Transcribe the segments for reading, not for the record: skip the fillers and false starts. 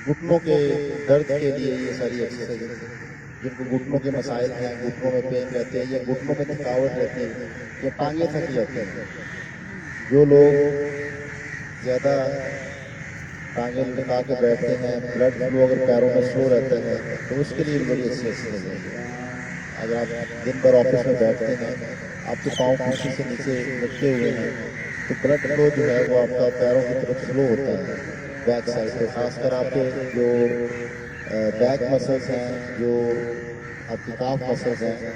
घुटनों के दर्द के लिए ये सारी एक्सरसाइज है। जिनको घुटनों के मसाइल हैं, घुटनों में पेन रहते हैं या घुटनों में थकावट रहती है या टांगें थक जाती हैं, जो लोग ज़्यादा टांगें लटका के बैठते हैं, ब्लड फ्लो अगर पैरों में स्लो रहता है तो उसके लिए बड़ी अच्छी एक्सरसाइज है। अगर आप दिन भर ऑफिस में बैठते हैं, आपके पाँव कुर्सी से नीचे लटके हुए हैं, तो ब्लड फ्लो जो है वो आपका पैरों की तरफ स्लो होता है बैक साइड पे। खासकर आपके जो बैक मसल्स हैं, जो आपकी काफ मसल्स हैं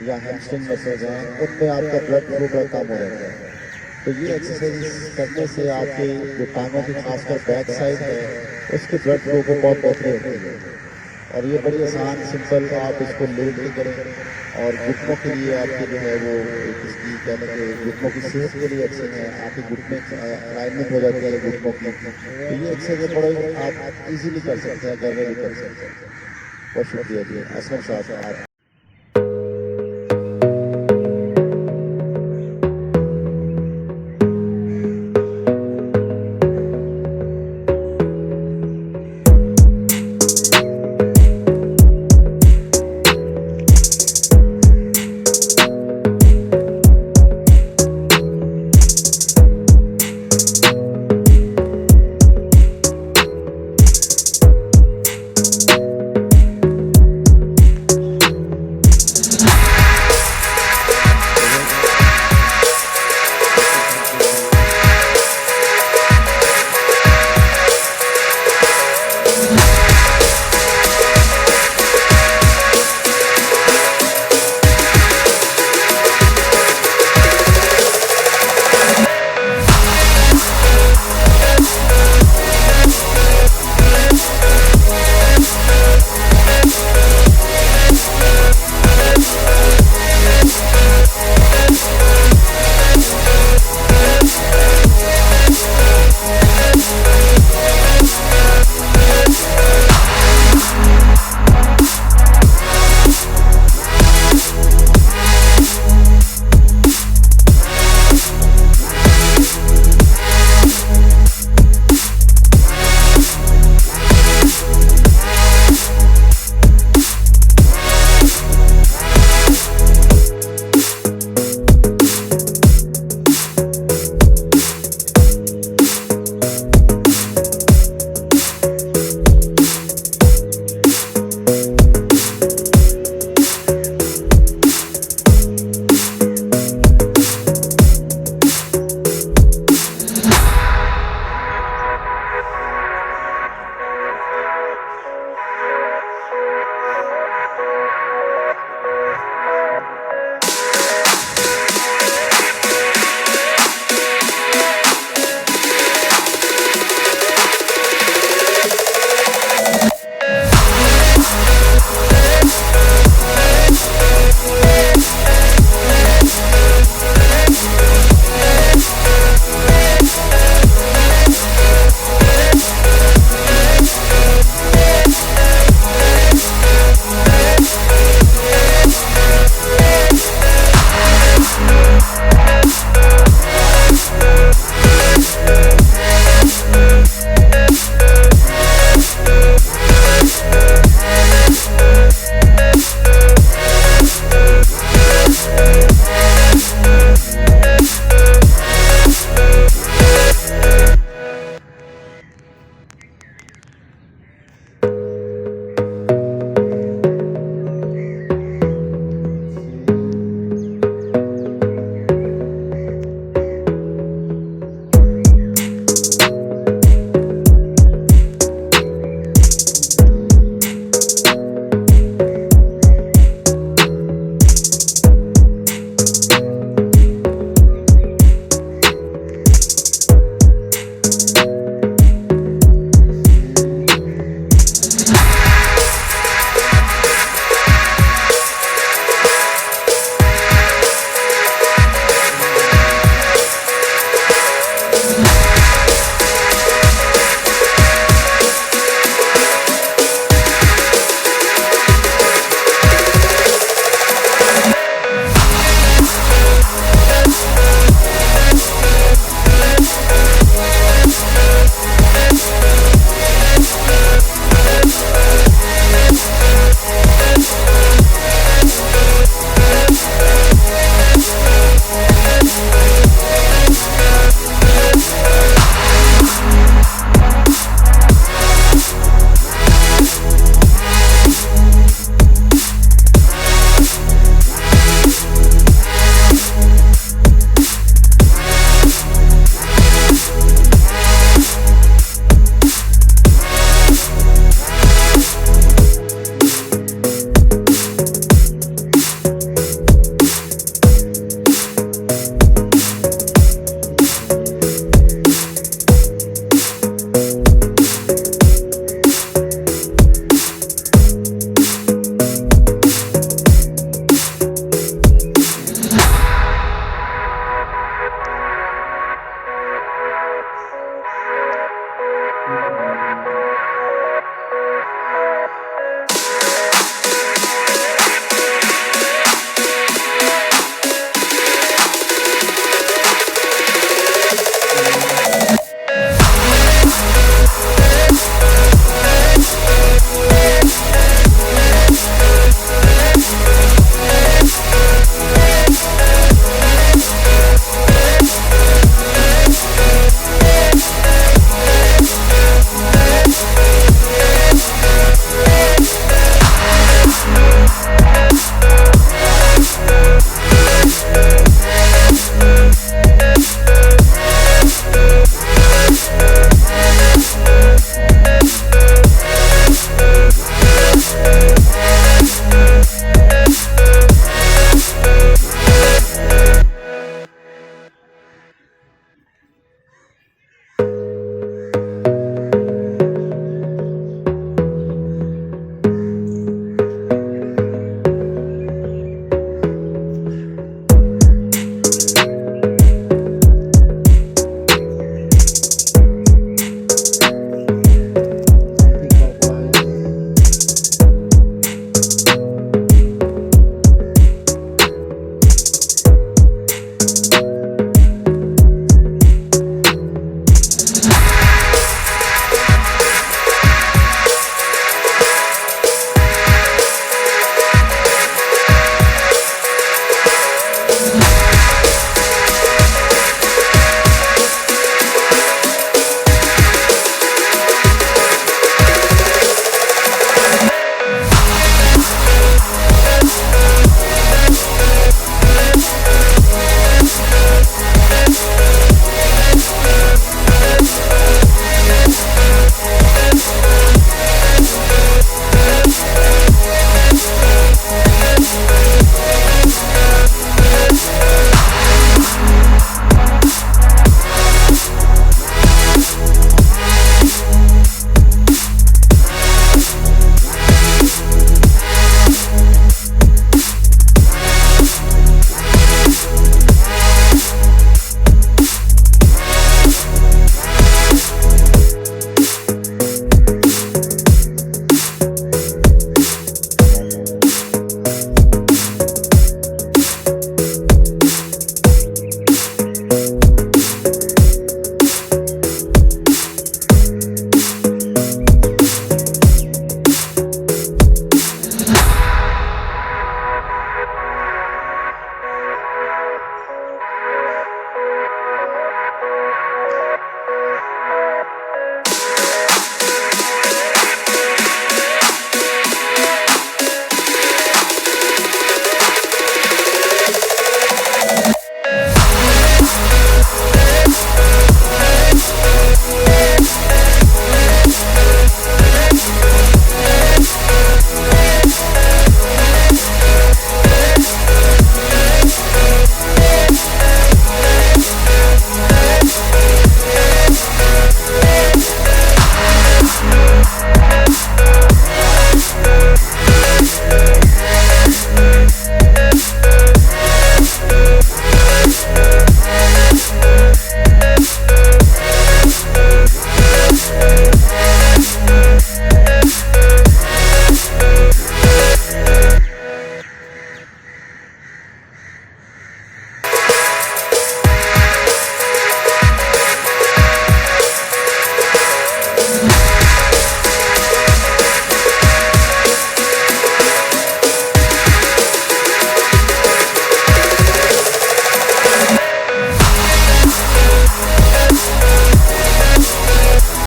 या हैमस्ट्रिंग मसल्स हैं, उनमें आपका ब्लड फ्लो बड़ा कम हो जाता है। तो ये एक्सरसाइज करने से आपके जो टांगों की खासकर बैक साइड है उसके ब्लड फ्लो को बहुत बेहतरी होती है। और ये बड़ी आसान सिंपल, आप इसको लेट के करें और घुटनों के लिए आपके जो है वो इसकी कहने के घुटनों की सेहत के लिए अच्छे हैं, आपके घुटने अलाइनमेंट हो जाती है घुटनों की। तो ये एक्सरसाइज बड़े आप इजीली कर सकते हैं, घर में भी कर सकते हैं। बहुत शुक्रिया जी असलम साहब।